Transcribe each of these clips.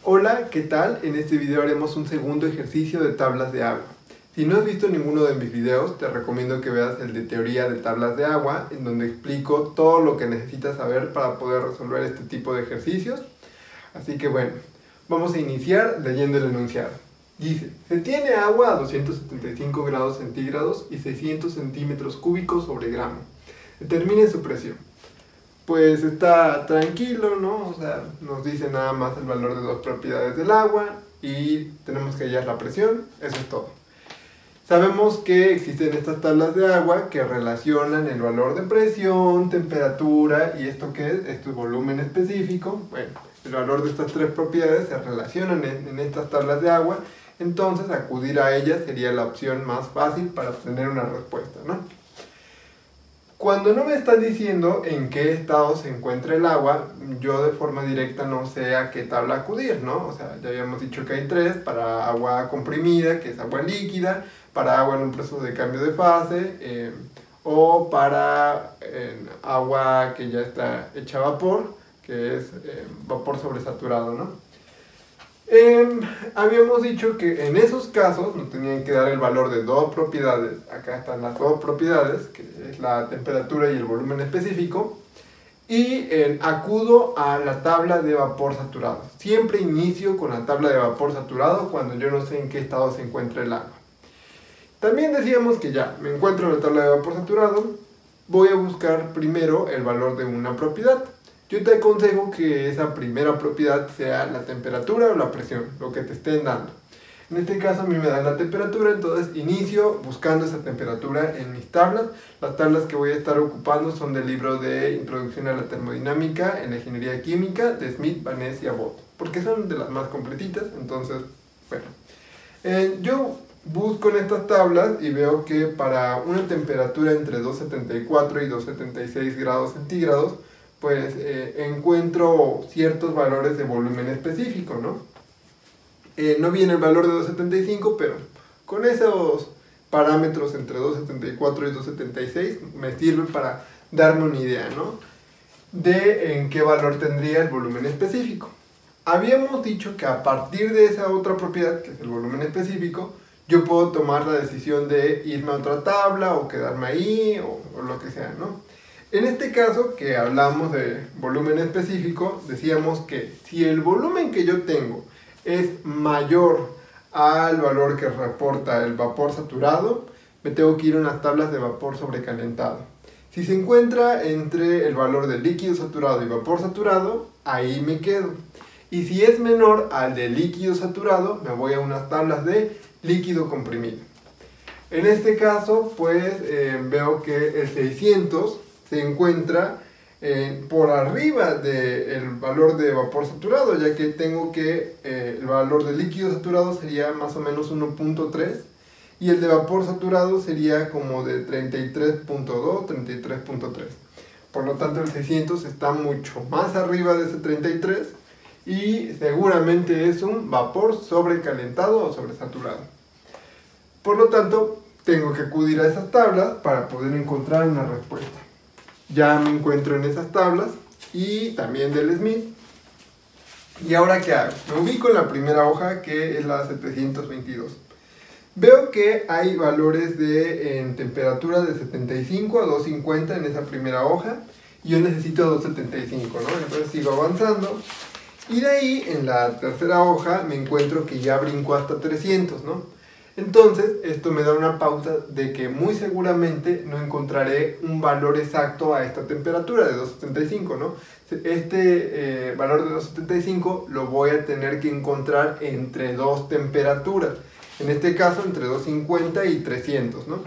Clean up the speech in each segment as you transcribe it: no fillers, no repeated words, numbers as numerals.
Hola, ¿qué tal? En este video haremos un segundo ejercicio de tablas de agua. Si no has visto ninguno de mis videos, te recomiendo que veas el de teoría de tablas de agua, en donde explico todo lo que necesitas saber para poder resolver este tipo de ejercicios. Así que bueno, vamos a iniciar leyendo el enunciado. Dice, se tiene agua a 275 grados centígrados y 600 centímetros cúbicos sobre gramo. Determine su presión. Pues está tranquilo, ¿no? O sea, nos dice nada más el valor de dos propiedades del agua y tenemos que hallar la presión, eso es todo. Sabemos que existen estas tablas de agua que relacionan el valor de presión, temperatura y ¿esto qué es? Esto es volumen específico. Bueno, el valor de estas tres propiedades se relacionan en estas tablas de agua, entonces acudir a ellas sería la opción más fácil para obtener una respuesta, ¿no? Cuando no me están diciendo en qué estado se encuentra el agua, yo de forma directa no sé a qué tabla acudir, ¿no? O sea, ya habíamos dicho que hay tres: para agua comprimida, que es agua líquida, para agua en un proceso de cambio de fase, o para agua que ya está hecha vapor, que es vapor sobresaturado, ¿no? Habíamos dicho que en esos casos nos tenían que dar el valor de dos propiedades. Acá están las dos propiedades, que es la temperatura y el volumen específico, y acudo a la tabla de vapor saturado. Siempre inicio con la tabla de vapor saturado cuando yo no sé en qué estado se encuentra el agua. También decíamos que ya me encuentro en la tabla de vapor saturado, voy a buscar primero el valor de una propiedad. Yo te aconsejo que esa primera propiedad sea la temperatura o la presión, lo que te estén dando. En este caso a mí me dan la temperatura, entonces inicio buscando esa temperatura en mis tablas. Las tablas que voy a estar ocupando son del libro de Introducción a la Termodinámica en la Ingeniería Química de Smith, Vaness y Abbott, porque son de las más completitas. Entonces, bueno, yo busco en estas tablas y veo que para una temperatura entre 274 y 276 grados centígrados, pues encuentro ciertos valores de volumen específico, ¿no? No viene el valor de 275, pero con esos parámetros entre 274 y 276 me sirve para darme una idea, ¿no? De en qué valor tendría el volumen específico. Habíamos dicho que a partir de esa otra propiedad, que es el volumen específico, yo puedo tomar la decisión de irme a otra tabla o quedarme ahí o lo que sea, ¿no? En este caso, que hablamos de volumen específico, decíamos que si el volumen que yo tengo es mayor al valor que reporta el vapor saturado, me tengo que ir a unas tablas de vapor sobrecalentado. Si se encuentra entre el valor del líquido saturado y vapor saturado, ahí me quedo. Y si es menor al de líquido saturado, me voy a unas tablas de líquido comprimido. En este caso, pues veo que el 600 se encuentra por arriba del valor de vapor saturado, ya que tengo que el valor de líquido saturado sería más o menos 1.3 y el de vapor saturado sería como de 33.2, 33.3. Por lo tanto el 600 está mucho más arriba de ese 33 y seguramente es un vapor sobrecalentado o sobresaturado. Por lo tanto tengo que acudir a esas tablas para poder encontrar una respuesta. Ya me encuentro en esas tablas y también del Smith. ¿Y ahora qué hago? Me ubico en la primera hoja, que es la 722. Veo que hay valores de temperatura de 75 a 250 en esa primera hoja y yo necesito 275, ¿no? Entonces sigo avanzando y de ahí en la tercera hoja me encuentro que ya brinco hasta 300, ¿no? Entonces, esto me da una pauta de que muy seguramente no encontraré un valor exacto a esta temperatura de 275, ¿no? Este valor de 275 lo voy a tener que encontrar entre dos temperaturas. En este caso, entre 250 y 300, ¿no?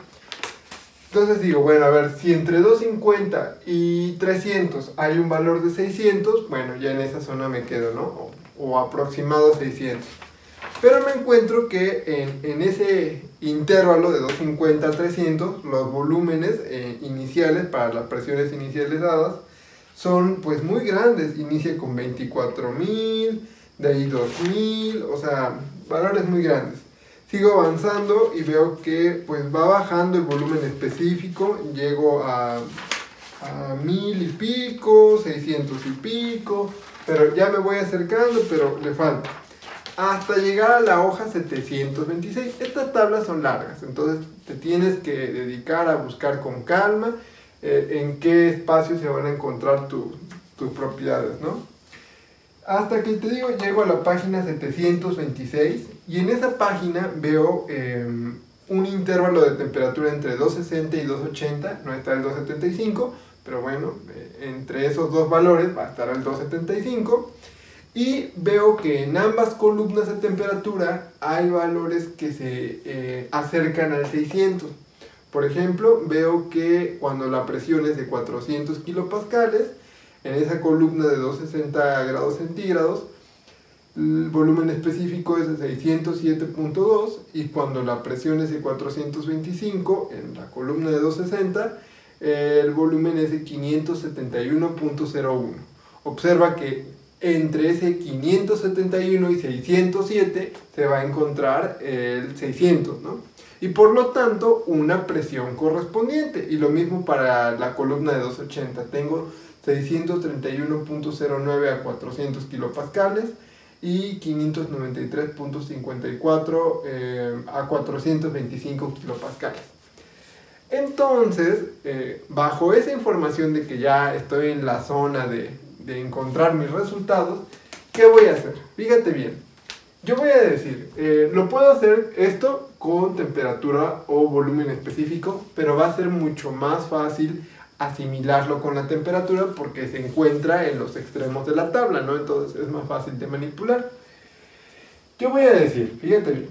Entonces digo, bueno, a ver, si entre 250 y 300 hay un valor de 600, bueno, ya en esa zona me quedo, ¿no? O aproximado a 600. Pero me encuentro que en ese intervalo de 250 a 300, los volúmenes iniciales para las presiones iniciales dadas son pues muy grandes. Inicia con 24.000, de ahí 2.000, o sea, valores muy grandes. Sigo avanzando y veo que pues va bajando el volumen específico, llego a 1.000 y pico, 600 y pico, pero ya me voy acercando, pero le falta. hasta llegar a la hoja 726. Estas tablas son largas, entonces te tienes que dedicar a buscar con calma en qué espacio se van a encontrar tus propiedades, ¿no? Hasta que te digo, llego a la página 726 y en esa página veo un intervalo de temperatura entre 260 y 280, no está el 275, pero bueno, entre esos dos valores va a estar el 275. Y veo que en ambas columnas de temperatura hay valores que se acercan al 600. Por ejemplo, veo que cuando la presión es de 400 kilopascales, en esa columna de 260 grados centígrados, el volumen específico es de 607.2, y cuando la presión es de 425, en la columna de 260, el volumen es de 571.01. Observa que entre ese 571 y 607 se va a encontrar el 600, ¿no? Y por lo tanto una presión correspondiente. Y lo mismo para la columna de 280. Tengo 631.09 a 400 kilopascales y 593.54 a 425 kilopascales. Entonces, bajo esa información de que ya estoy en la zona de encontrar mis resultados, ¿qué voy a hacer? Fíjate bien, yo voy a decir, lo puedo hacer esto con temperatura o volumen específico, pero va a ser mucho más fácil asimilarlo con la temperatura porque se encuentra en los extremos de la tabla, ¿no? Entonces es más fácil de manipular. Yo voy a decir, fíjate bien,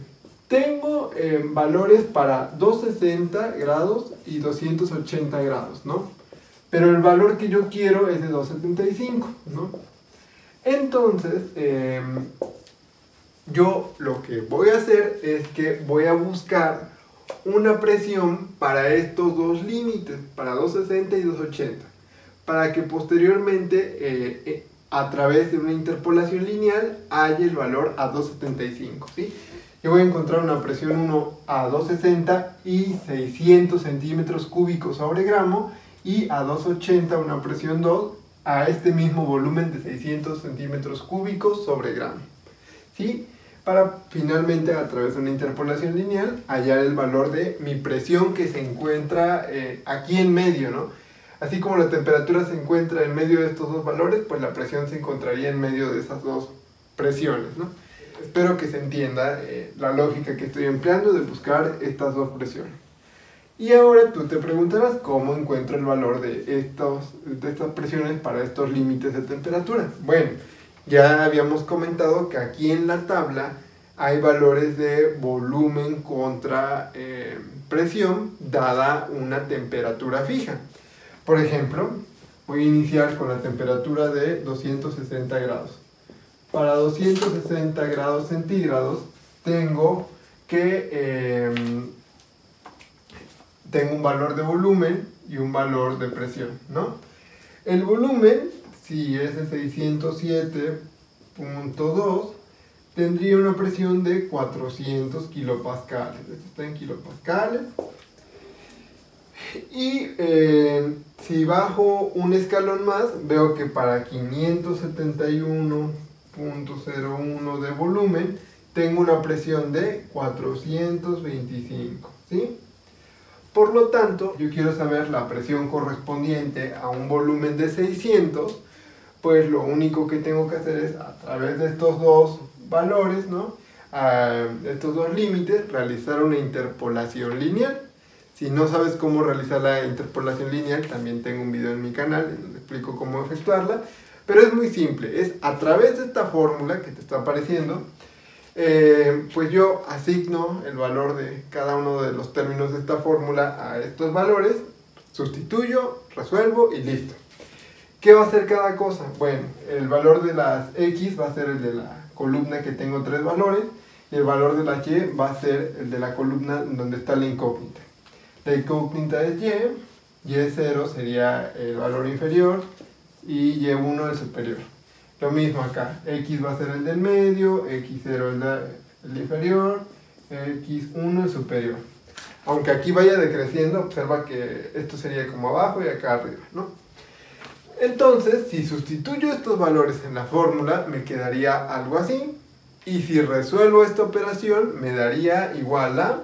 tengo valores para 260 grados y 280 grados, ¿no? Pero el valor que yo quiero es de 275, ¿no? Entonces, yo lo que voy a hacer es que voy a buscar una presión para estos dos límites, para 260 y 280, para que posteriormente, a través de una interpolación lineal, haya el valor a 275, ¿sí? Yo voy a encontrar una presión 1 a 260 y 600 centímetros cúbicos sobre gramo, y a 280 una presión 2 a este mismo volumen de 600 centímetros cúbicos sobre gramo, ¿sí? Para finalmente, a través de una interpolación lineal, hallar el valor de mi presión que se encuentra aquí en medio, ¿no? Así como la temperatura se encuentra en medio de estos dos valores, pues la presión se encontraría en medio de esas dos presiones, ¿no? Espero que se entienda la lógica que estoy empleando de buscar estas dos presiones. Y ahora tú te preguntarás cómo encuentro el valor de estas presiones para estos límites de temperatura. Bueno, ya habíamos comentado que aquí en la tabla hay valores de volumen contra presión dada una temperatura fija. Por ejemplo, voy a iniciar con la temperatura de 260 grados. Para 260 grados centígrados tengo que tengo un valor de volumen y un valor de presión, ¿no? El volumen, si es de 607.2, tendría una presión de 400 kilopascales. Esto está en kilopascales. Y si bajo un escalón más, veo que para 571.01 de volumen, tengo una presión de 425, ¿sí? Por lo tanto, yo quiero saber la presión correspondiente a un volumen de 600, pues lo único que tengo que hacer es, a través de estos dos valores, ¿no? Estos dos límites, realizar una interpolación lineal. Si no sabes cómo realizar la interpolación lineal, también tengo un video en mi canal en donde explico cómo efectuarla, pero es muy simple, es a través de esta fórmula que te está apareciendo, pues yo asigno el valor de cada uno de los términos de esta fórmula a estos valores, sustituyo, resuelvo y listo. ¿Qué va a hacer cada cosa? Bueno, el valor de las X va a ser el de la columna que tengo tres valores, y el valor de la Y va a ser el de la columna donde está la incógnita. La incógnita es Y, Y0 sería el valor inferior y Y1 el superior. Lo mismo acá, X va a ser el del medio, X0 el inferior, X1 el superior. Aunque aquí vaya decreciendo, observa que esto sería como abajo y acá arriba, ¿no? Entonces, si sustituyo estos valores en la fórmula, me quedaría algo así. Y si resuelvo esta operación, me daría igual a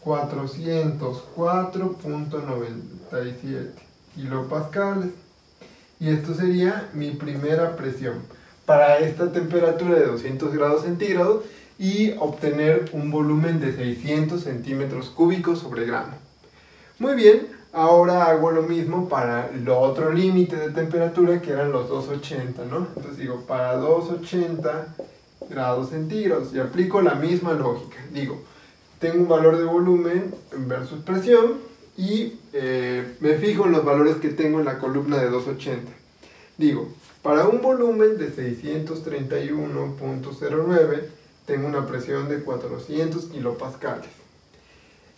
404.97 kilopascales. Y esto sería mi primera presión para esta temperatura de 200 grados centígrados y obtener un volumen de 600 centímetros cúbicos sobre gramo. Muy bien, ahora hago lo mismo para el otro límite de temperatura que eran los 280, ¿no? Entonces digo, para 280 grados centígrados y aplico la misma lógica. Digo, tengo un valor de volumen versus presión y me fijo en los valores que tengo en la columna de 280. Digo, para un volumen de 631.09 tengo una presión de 400 kilopascales.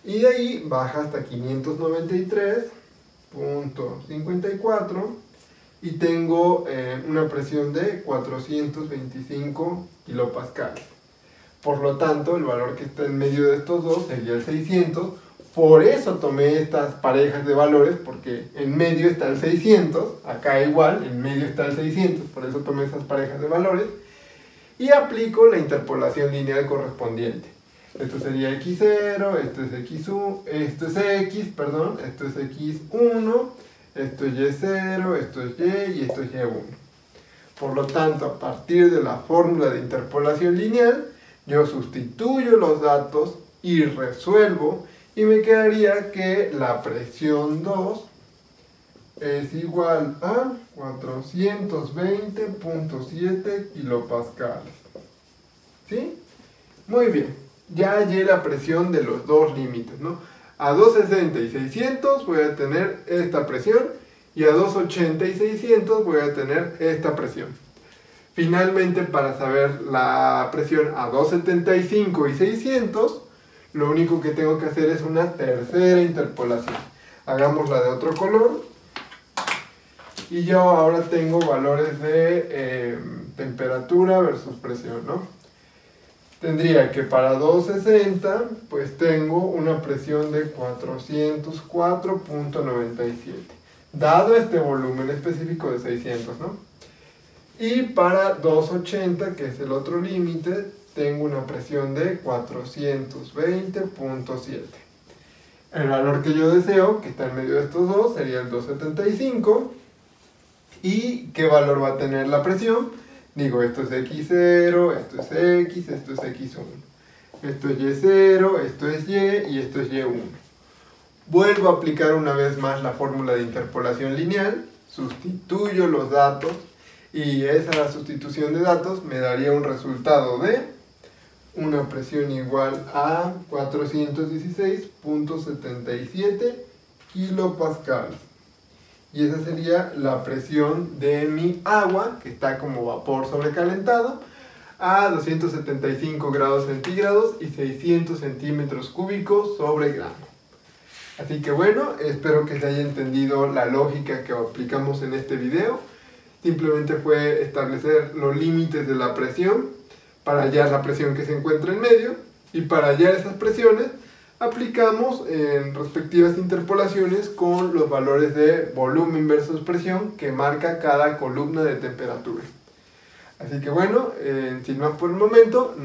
Y de ahí baja hasta 593.54 y tengo una presión de 425 kilopascales. Por lo tanto, el valor que está en medio de estos dos sería el 600. Por eso tomé estas parejas de valores, porque en medio está el 600, acá igual, en medio está el 600, por eso tomé esas parejas de valores. Y aplico la interpolación lineal correspondiente. Esto sería x0, esto es x1, esto es x, perdón, esto es x1, esto es y0, esto es y y esto es y1. Por lo tanto, a partir de la fórmula de interpolación lineal, yo sustituyo los datos y resuelvo y me quedaría que la presión 2 es igual a 420.7 kilopascales. ¿Sí? Muy bien. Ya hallé la presión de los dos límites, ¿no? A 260 y 600 voy a tener esta presión y a 280 y 600 voy a tener esta presión. Finalmente, para saber la presión a 275 y 600, lo único que tengo que hacer es una tercera interpolación. Hagámosla de otro color. Y yo ahora tengo valores de temperatura versus presión, ¿no? Tendría que para 260, pues tengo una presión de 404.97, dado este volumen específico de 600, ¿no? Y para 280, que es el otro límite, tengo una presión de 420.7. El valor que yo deseo, que está en medio de estos dos, sería el 275. ¿Y qué valor va a tener la presión? Digo, esto es x0, esto es x, esto es x1. Esto es y0, esto es y y esto es y1. Vuelvo a aplicar una vez más la fórmula de interpolación lineal, sustituyo los datos y esa sustitución de datos me daría un resultado de una presión igual a 416.77 kilopascales. Y esa sería la presión de mi agua, que está como vapor sobrecalentado, a 275 grados centígrados y 600 centímetros cúbicos sobre gramo. Así que bueno, espero que se haya entendido la lógica que aplicamos en este video. Simplemente fue establecer los límites de la presión para hallar la presión que se encuentra en medio, y para hallar esas presiones aplicamos en respectivas interpolaciones con los valores de volumen versus presión que marca cada columna de temperatura. Así que bueno, sin más por el momento,